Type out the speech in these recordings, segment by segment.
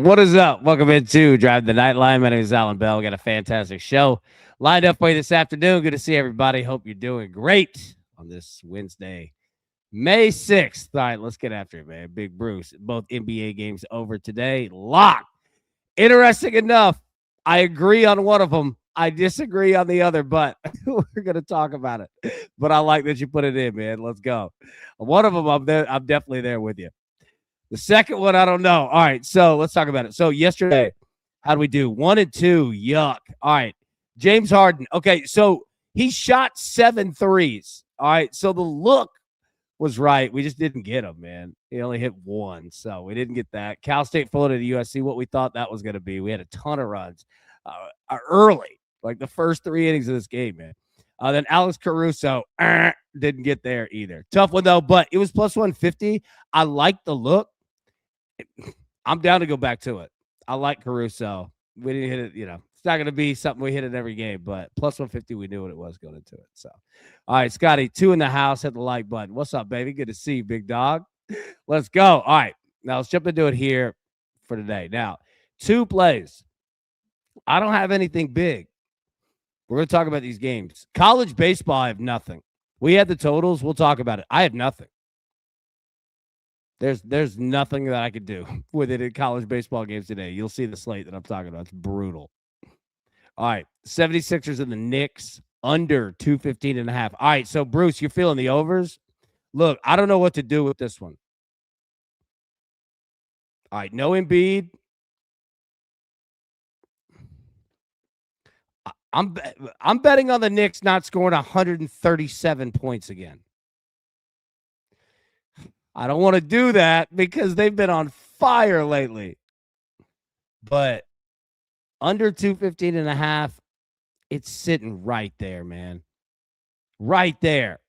What is up? Welcome into Drive the Nightline. My name is Alan Bell. We got a fantastic show lined up for you this afternoon. Good to see everybody. Hope you're doing great on this Wednesday, May 6th. All right, let's get after it, man. Big Bruce. Both NBA games over today. Locked. Interesting enough, I agree on one of them. I disagree on the other, but we're going to talk about it. But I like that you put it in, man. Let's go. One of them, I'm there. I'm definitely there with you. The second one, I don't know. All right, so let's talk about it. So yesterday, how do we do? 1 and 2. Yuck. All right. James Harden. Okay, so he shot 7 threes. All right. So the look was right. We just didn't get him, man. He only hit 1. So we didn't get that. Cal State Florida to USC, what we thought that was going to be. We had a ton of runs early, like the first 3 innings of this game, man. Then Alex Caruso didn't get there either. Tough one, though, but it was plus 150. I like the look. I'm down to go back to it. I like Caruso. We didn't hit it, it's not going to be something we hit in every game, but plus 150, we knew what it was going into it. So, all right, Scotty, 2 in the house, hit the like button. What's up, baby? Good to see you, big dog. Let's go. All right, now let's jump into it here for today. Now, 2 plays. I don't have anything big. We're going to talk about these games. College baseball, I have nothing. We had the totals. We'll talk about it. I have nothing. There's nothing that I could do with it in college baseball games today. You'll see the slate that I'm talking about. It's brutal. All right, 76ers and the Knicks under 215.5. All right, so Bruce, you're feeling the overs? Look, I don't know what to do with this one. All right, no Embiid. I'm betting on the Knicks not scoring 137 points again. I don't want to do that because they've been on fire lately. But under 215.5, it's sitting right there, man. Right there.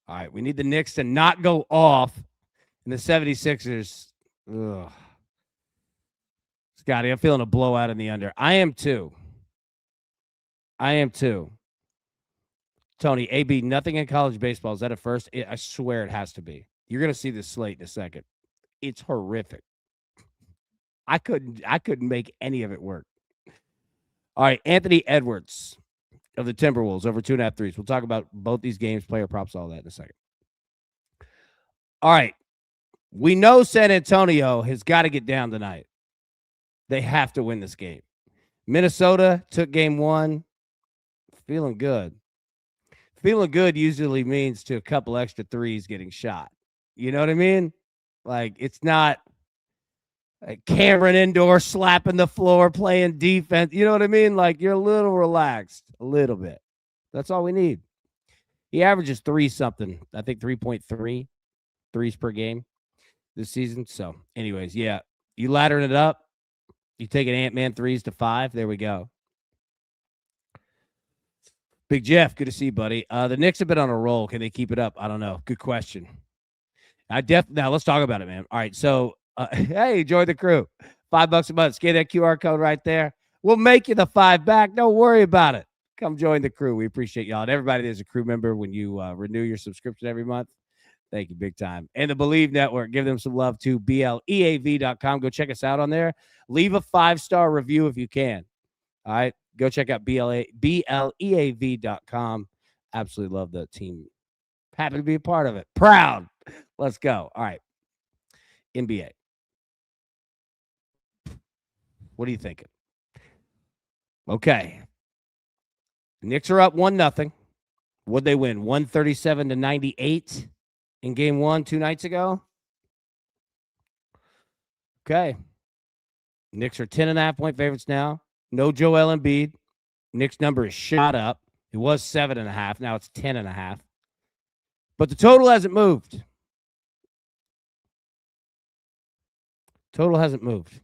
All right, we need the Knicks to not go off. And the 76ers, ugh. Scotty, I'm feeling a blowout in the under. I am too. Tony, AB, nothing in college baseball. Is that a first? I swear it has to be. You're going to see this slate in a second. It's horrific. I couldn't make any of it work. All right, Anthony Edwards of the Timberwolves over 2.5 threes. We'll talk about both these games, player props, all that in a second. All right, we know San Antonio has got to get down tonight. They have to win this game. Minnesota took game 1. Feeling good. Feeling good usually means to a couple extra threes getting shot. You know what I mean? Like, it's not Cameron Indoor slapping the floor, playing defense. You know what I mean? Like, you're a little relaxed, a little bit. That's all we need. He averages 3-something. I think 3.3 threes per game this season. So, anyways, yeah, you laddering it up. You take an Ant-Man 3s to 5. There we go. Big Jeff, good to see you, buddy. The Knicks have been on a roll. Can they keep it up? I don't know. Good question. Now let's talk about it, man. All right, so hey, join the crew. $5 a month. Scan that QR code right there. We'll make you the 5 back. Don't worry about it. Come join the crew. We appreciate y'all. And everybody that's a crew member when you renew your subscription every month. Thank you, big time. And the Believe Network, give them some love too. BLEAV.com. Go check us out on there. Leave a 5-star review if you can. All right. Go check out BLEAV.com. Absolutely love the team. Happy to be a part of it. Proud. Let's go. All right. NBA. What are you thinking? Okay. Knicks are up 1-0. What'd they win? 137-98 in game 1 2 nights ago? Okay. Knicks are 10.5-point favorites now. No Joel Embiid. Knicks number is shot up. It was 7.5. Now it's 10.5. But the total hasn't moved. Total hasn't moved.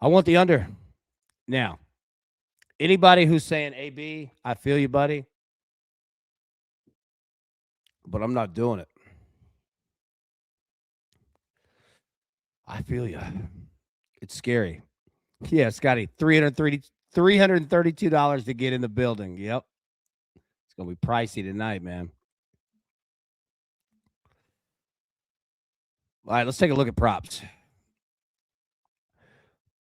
I want the under. Now, anybody who's saying, AB, I feel you, buddy. But I'm not doing it. I feel you. It's scary. Yeah, Scotty, $332 to get in the building. Yep. It's going to be pricey tonight, man. All right, let's take a look at props.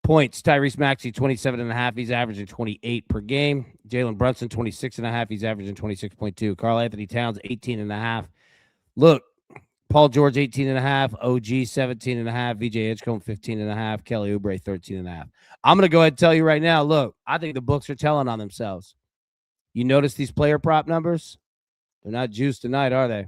Points, Tyrese Maxey, 27.5. He's averaging 28 per game. Jalen Brunson, 26.5. He's averaging 26.2. Karl Anthony Towns, 18.5. Look, Paul George, 18.5. OG, 17.5. VJ Edgecombe, 15.5. Kelly Oubre, 13.5. I'm going to go ahead and tell you right now, look, I think the books are telling on themselves. You notice these player prop numbers? They're not juiced tonight, are they?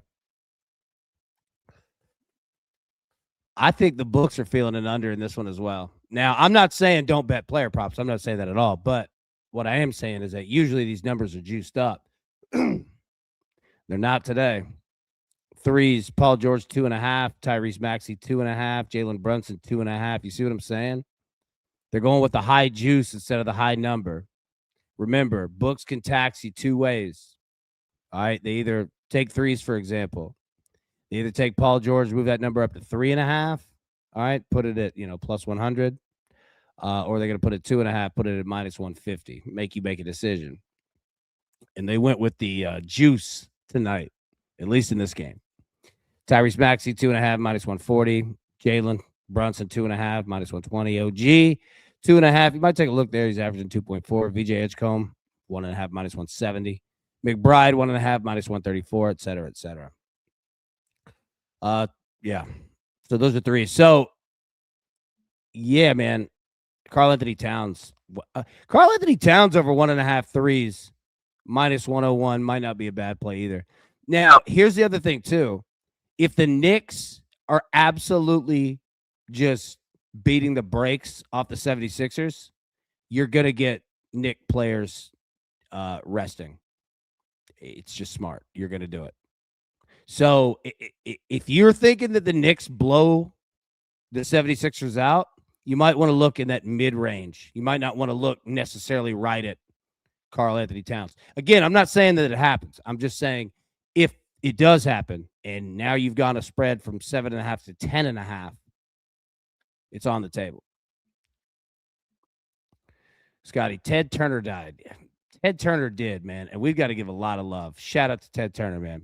I think the books are feeling an under in this one as well. Now, I'm not saying don't bet player props. I'm not saying that at all. But what I am saying is that usually these numbers are juiced up. They're not today. Threes, Paul George, 2.5. Tyrese Maxey, 2.5. Jalen Brunson, 2.5. You see what I'm saying? They're going with the high juice instead of the high number. Remember, books can tax you two ways. All right. They either take threes, for example. They either take Paul George, move that number up to 3.5. All right. Put it at, plus 100. Or they're going to put it 2.5, put it at minus 150, make you make a decision. And they went with the juice tonight, at least in this game. Tyrese Maxey, 2.5, minus 140. Jalen Brunson, 2.5, minus 120. OG, 2.5. You might take a look there. He's averaging 2.4. VJ Edgecombe, 1.5, minus 170. McBride, 1.5, minus 134, et cetera, et cetera. Yeah. So those are three. So, yeah, man. Karl Anthony Towns. Karl Anthony Towns over 1.5 threes, minus 101 might not be a bad play either. Now, here's the other thing, too. If the Knicks are absolutely just beating the brakes off the 76ers, you're going to get Knick players resting. It's just smart. You're going to do it. So if you're thinking that the Knicks blow the 76ers out, you might want to look in that mid-range. You might not want to look necessarily right at Karl Anthony Towns. Again, I'm not saying that it happens. I'm just saying if it does happen, and now you've gone a spread from 7.5 to 10.5, it's on the table. Scotty, Ted Turner died. Ted Turner did, man, and we've got to give a lot of love. Shout out to Ted Turner, man.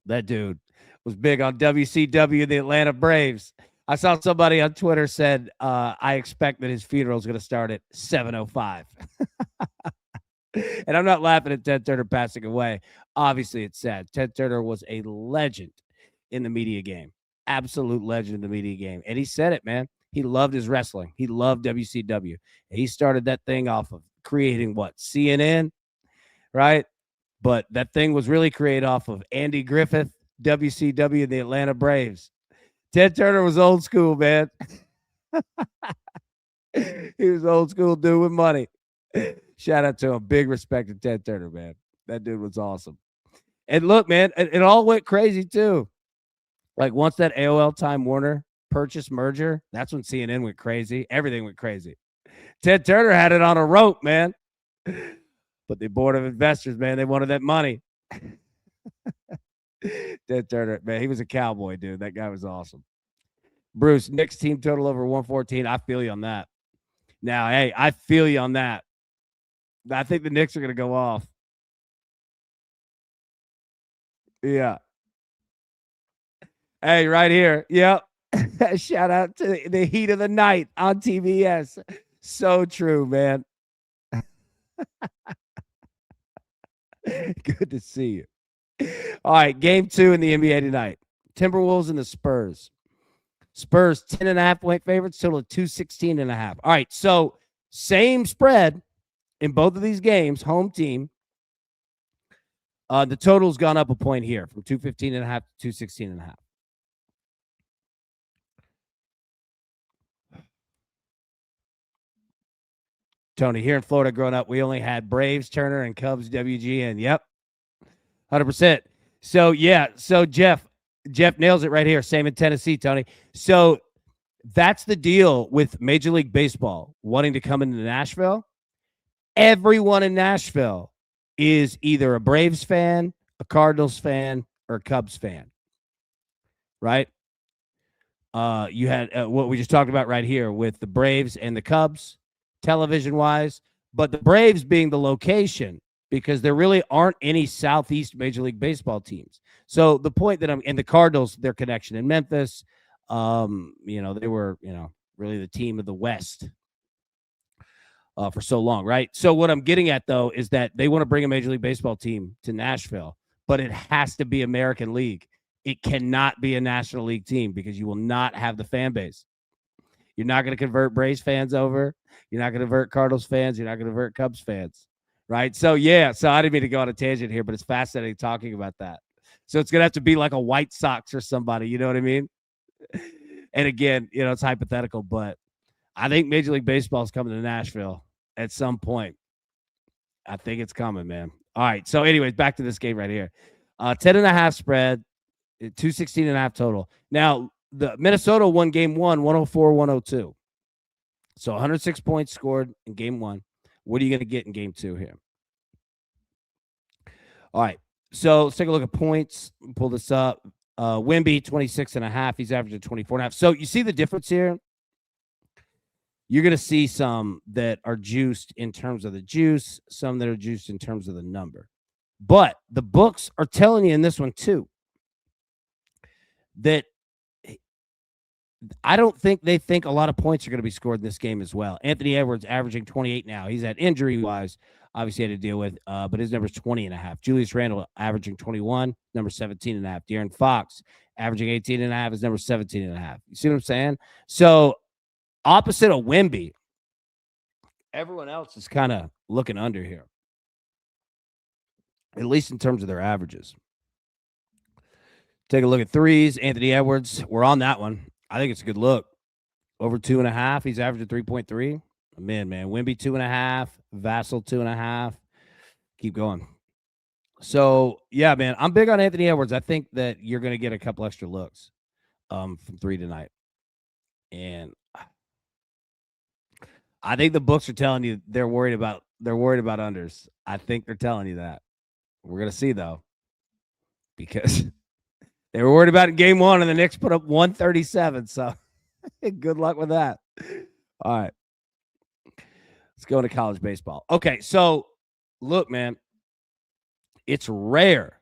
That dude was big on WCW, the Atlanta Braves. I saw somebody on Twitter said, I expect that his funeral is going to start at 7:05. And I'm not laughing at Ted Turner passing away. Obviously, it's sad. Ted Turner was a legend in the media game. Absolute legend in the media game. And he said it, man. He loved his wrestling. He loved WCW. And he started that thing off of creating what? CNN, right? But that thing was really created off of Andy Griffith, WCW, and the Atlanta Braves. Ted Turner was old school, man. He was old school dude with money. Shout out to him. Big respect to Ted Turner, man. That dude was awesome. And look, man, it all went crazy too. Like once that AOL Time Warner purchase merger, that's when CNN went crazy. Everything went crazy. Ted Turner had it on a rope, man. But the board of investors, man, they wanted that money. Ted Turner, man, he was a cowboy, dude. That guy was awesome. Bruce, Knicks team total over 114. I feel you on that. Now, hey, I feel you on that. I think the Knicks are going to go off. Yeah. Hey, right here. Yep. Shout out to the heat of the night on TBS. So true, man. Good to see you. All right, game 2 in the NBA tonight. Timberwolves and the Spurs. Spurs 10.5 point favorites, total of 216.5. All right, so same spread in both of these games, home team. The total's gone up a point here from 215.5 to 216.5. Tony, here in Florida growing up, we only had Braves, Turner, and Cubs, WGN. Yep. 100%. So, yeah. So, Jeff nails it right here. Same in Tennessee, Tony. So, that's the deal with Major League Baseball wanting to come into Nashville. Everyone in Nashville is either a Braves fan, a Cardinals fan, or a Cubs fan. Right? You had what we just talked about right here with the Braves and the Cubs, television-wise. But the Braves being the location, because there really aren't any Southeast Major League Baseball teams. So the point that and the Cardinals, their connection in Memphis, They were, really the team of the West for so long, right? So what I'm getting at, though, is that they want to bring a Major League Baseball team to Nashville, but it has to be American League. It cannot be a National League team because you will not have the fan base. You're not going to convert Braves fans over. You're not going to convert Cardinals fans. You're not going to convert Cubs fans, right? So, yeah. So I didn't mean to go on a tangent here, but it's fascinating talking about that. So it's going to have to be like a White Sox or somebody. You know what I mean? And again, it's hypothetical, but I think Major League Baseball is coming to Nashville at some point. I think it's coming, man. All right. So, anyways, back to this game right here. 10.5 spread, 216.5 total. Now, the Minnesota won game one, 104-102. So 106 points scored in game one. What are you going to get in game two here? All right. So let's take a look at points. Pull this up. Wemby, 26.5. He's averaging 24.5. So you see the difference here? You're going to see some that are juiced in terms of the juice, some that are juiced in terms of the number. But the books are telling you in this one too that I don't think they think a lot of points are going to be scored in this game as well. Anthony Edwards averaging 28 now. He's had injury-wise, obviously had to deal with, but his number's 20.5. Julius Randle averaging 21, number 17.5. De'Aaron Fox averaging 18.5, his number 17.5. You see what I'm saying? So opposite of Wemby, everyone else is kind of looking under here, at least in terms of their averages. Take a look at threes. Anthony Edwards, we're on that one. I think it's a good look. Over 2.5. He's averaging 3.3. Man. Wemby 2.5. Vassell 2.5. Keep going. So, yeah, man, I'm big on Anthony Edwards. I think that you're going to get a couple extra looks from three tonight. And I think the books are telling you they're worried about unders. I think they're telling you that. We're going to see, though, because they were worried about it in game one, and the Knicks put up 137. So good luck with that. All right. Let's go into college baseball. Okay, so look, man, it's rare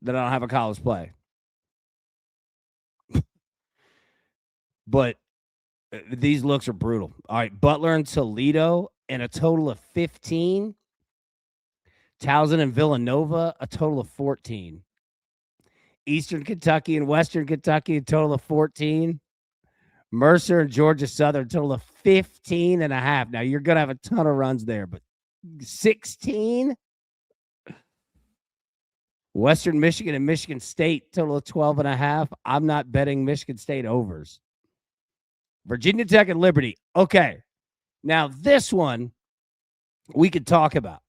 that I don't have a college play. But these looks are brutal. All right, Butler and Toledo, and a total of 15. Towson and Villanova, a total of 14. Eastern Kentucky and Western Kentucky, a total of 14. Mercer and Georgia Southern, a total of 15.5. Now, you're going to have a ton of runs there, but 16? Western Michigan and Michigan State, total of 12.5. I'm not betting Michigan State overs. Virginia Tech and Liberty. Okay. Now, this one we could talk about.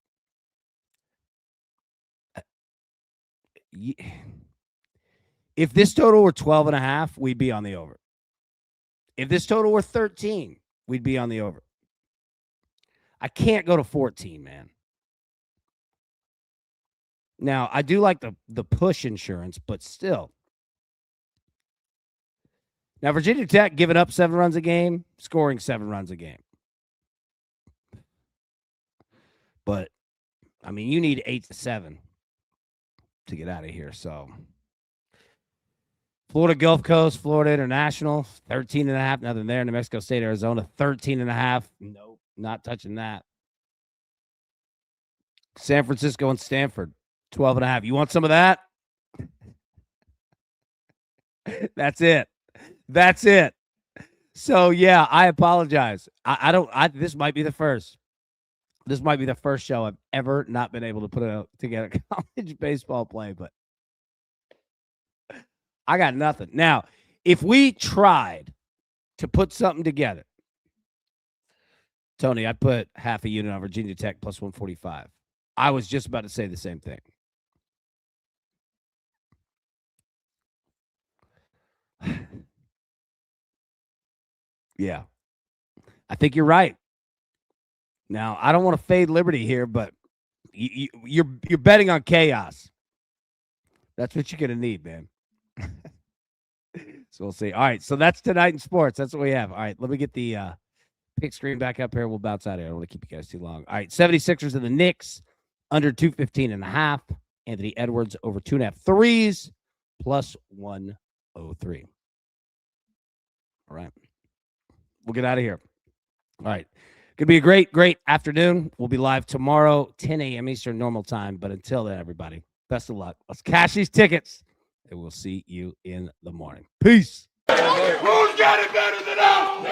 If this total were 12.5, we'd be on the over. If this total were 13, we'd be on the over. I can't go to 14, man. Now, I do like the push insurance, but still. Now, Virginia Tech giving up 7 runs a game, scoring 7 runs a game. But, I mean, you need 8 to 7 to get out of here. So, Florida Gulf Coast, Florida International, 13.5. Nothing there. New Mexico State, Arizona, 13.5. Nope, not touching that. San Francisco and Stanford, 12.5. You want some of that? That's it. That's it. So, yeah, I apologize. This might be the first. This might be the first show I've ever not been able to put together a college baseball play, but I got nothing. Now, if we tried to put something together, Tony, I put half a unit on Virginia Tech plus 145. I was just about to say the same thing. Yeah, I think you're right. Now, I don't want to fade Liberty here, but you're betting on chaos. That's what you're going to need, man. So we'll see. All right, so that's tonight in sports. That's what we have. All right, let me get the pick screen back up here. We'll bounce out of here. I don't want to keep you guys too long. All right, 76ers and the Knicks under 215.5. Anthony Edwards over 2.5 threes. plus 103. All right. We'll get out of here. All right. Could be a great, great afternoon. We'll be live tomorrow, 10 a.m. Eastern normal time. But until then, everybody, best of luck. Let's cash these tickets, and we'll see you in the morning. Peace. Who's got it better than us? Nobody!